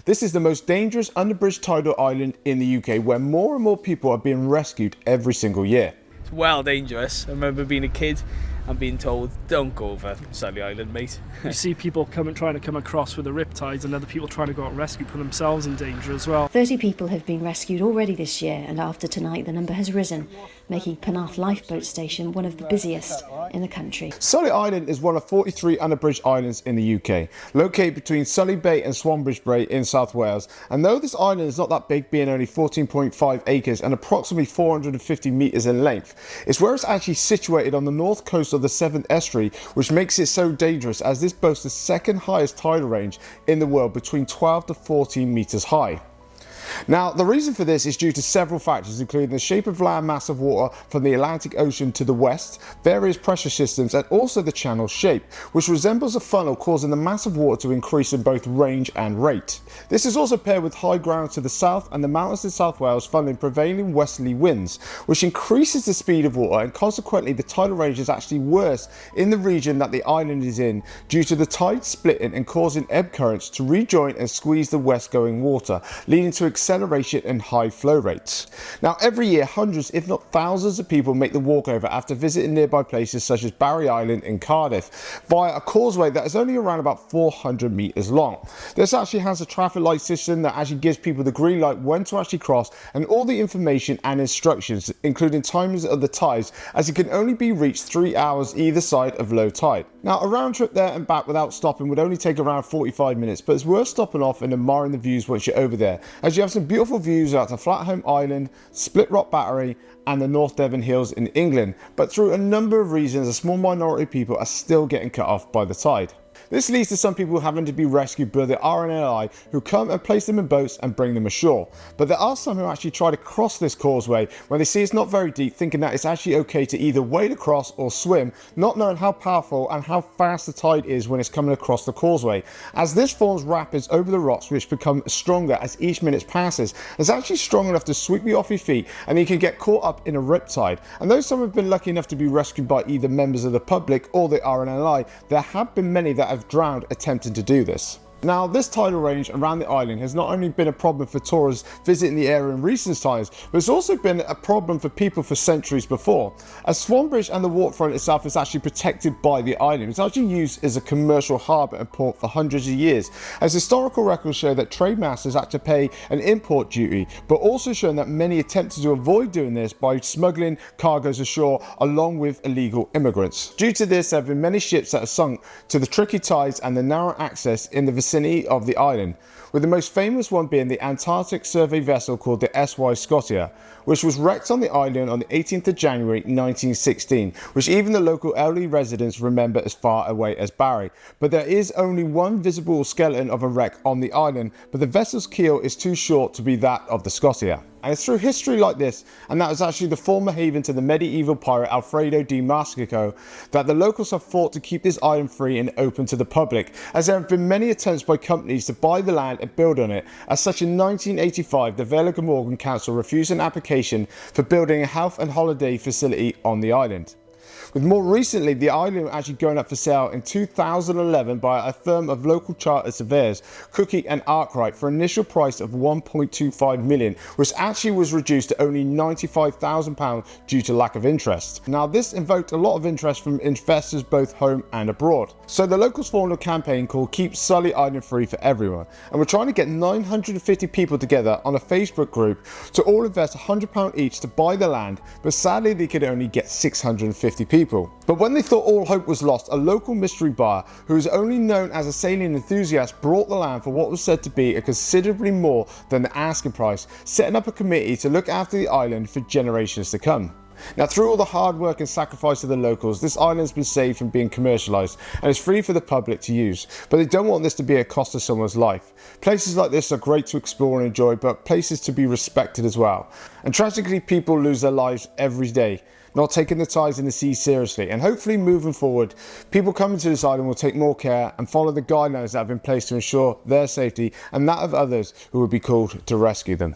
This is the most dangerous unabridged tidal island in the UK, where more and more people are being rescued every single year. It's well dangerous. I remember being a kid and being told, don't go over Sully Island, mate. You see people trying to come across with the riptides, and other people trying to go out and rescue, put themselves in danger as well. 30 people have been rescued already this year, and after tonight the number has risen, making Penarth Lifeboat Station one of the busiest in the country. Sully Island is one of 43 unabridged islands in the UK, located between Sully Bay and Swanbridge Bay in South Wales. And though this island is not that big, being only 14.5 acres and approximately 450 metres in length, it's where it's actually situated on the north coast of the Severn Estuary, which makes it so dangerous, as this boasts the second highest tidal range in the world, between 12 to 14 metres high. Now, the reason for this is due to several factors, including the shape of land mass of water from the Atlantic Ocean to the west, various pressure systems, and also the channel's shape, which resembles a funnel, causing the mass of water to increase in both range and rate. This is also paired with high ground to the south and the mountains in South Wales funneling prevailing westerly winds, which increases the speed of water, and consequently the tidal range is actually worse in the region that the island is in, due to the tide splitting and causing ebb currents to rejoin and squeeze the west going water, leading to acceleration and high flow rates. Now, every year hundreds if not thousands of people make the walkover after visiting nearby places such as Barry Island in Cardiff via a causeway that is only around about 400 metres long. This actually has a traffic light system that actually gives people the green light when to actually cross, and all the information and instructions, including timings of the tides, as it can only be reached 3 hours either side of low tide. Now, a round trip there and back without stopping would only take around 45 minutes, but it's worth stopping off and admiring the views once you're over there, as you have some beautiful views out to Flatholm Island, Split Rock Battery and the North Devon Hills in England, but through a number of reasons a small minority of people are still getting cut off by the tide. This leads to some people having to be rescued by the RNLI, who come and place them in boats and bring them ashore. But there are some who actually try to cross this causeway when they see it's not very deep, thinking that it's actually okay to either wade across or swim, not knowing how powerful and how fast the tide is when it's coming across the causeway, as this forms rapids over the rocks, which become stronger as each minute passes. It's actually strong enough to sweep you off your feet, and you can get caught up in a riptide. And though some have been lucky enough to be rescued by either members of the public or the RNLI, there have been many that have drowned attempting to do this. Now, this tidal range around the island has not only been a problem for tourists visiting the area in recent times, but it's also been a problem for people for centuries before. As Swanbridge and the waterfront itself is actually protected by the island, it's actually used as a commercial harbour and port for hundreds of years, as historical records show that trade masters had to pay an import duty, but also shown that many attempted to avoid doing this by smuggling cargoes ashore along with illegal immigrants. Due to this, there have been many ships that have sunk to the tricky tides and the narrow access in the vicinity of the island, with the most famous one being the Antarctic survey vessel called the SY Scotia, which was wrecked on the island on the 18th of January 1916, which even the local elderly residents remember as far away as Barry. But there is only one visible skeleton of a wreck on the island, but the vessel's keel is too short to be that of the Scotia. And it's through history like this, and that was actually the former haven to the medieval pirate Alfredo di Marsico, that the locals have fought to keep this island free and open to the public, as there have been many attempts by companies to buy the land and build on it. As such, in 1985, the Vale of Glamorgan Council refused an application for building a health and holiday facility on the island, with more recently the island actually going up for sale in 2011 by a firm of local chartered surveyors, Cookie and Arkwright, for an initial price of 1.25 million, which actually was reduced to only £95,000 due to lack of interest. Now, this invoked a lot of interest from investors both home and abroad. So the locals formed a campaign called Keep Sully Island Free for Everyone, and we're trying to get 950 people together on a Facebook group to all invest £100 each to buy the land, but sadly they could only get 650 people. But when they thought all hope was lost, a local mystery buyer, who is only known as a sailing enthusiast, brought the land for what was said to be a considerably more than the asking price, setting up a committee to look after the island for generations to come. Now, through all the hard work and sacrifice of the locals, this island's been saved from being commercialised and is free for the public to use. But they don't want this to be a cost of someone's life. Places like this are great to explore and enjoy, but places to be respected as well. And tragically, people lose their lives every day, not taking the tides in the sea seriously. And hopefully, moving forward, people coming to this island will take more care and follow the guidelines that have been placed to ensure their safety and that of others who would be called to rescue them.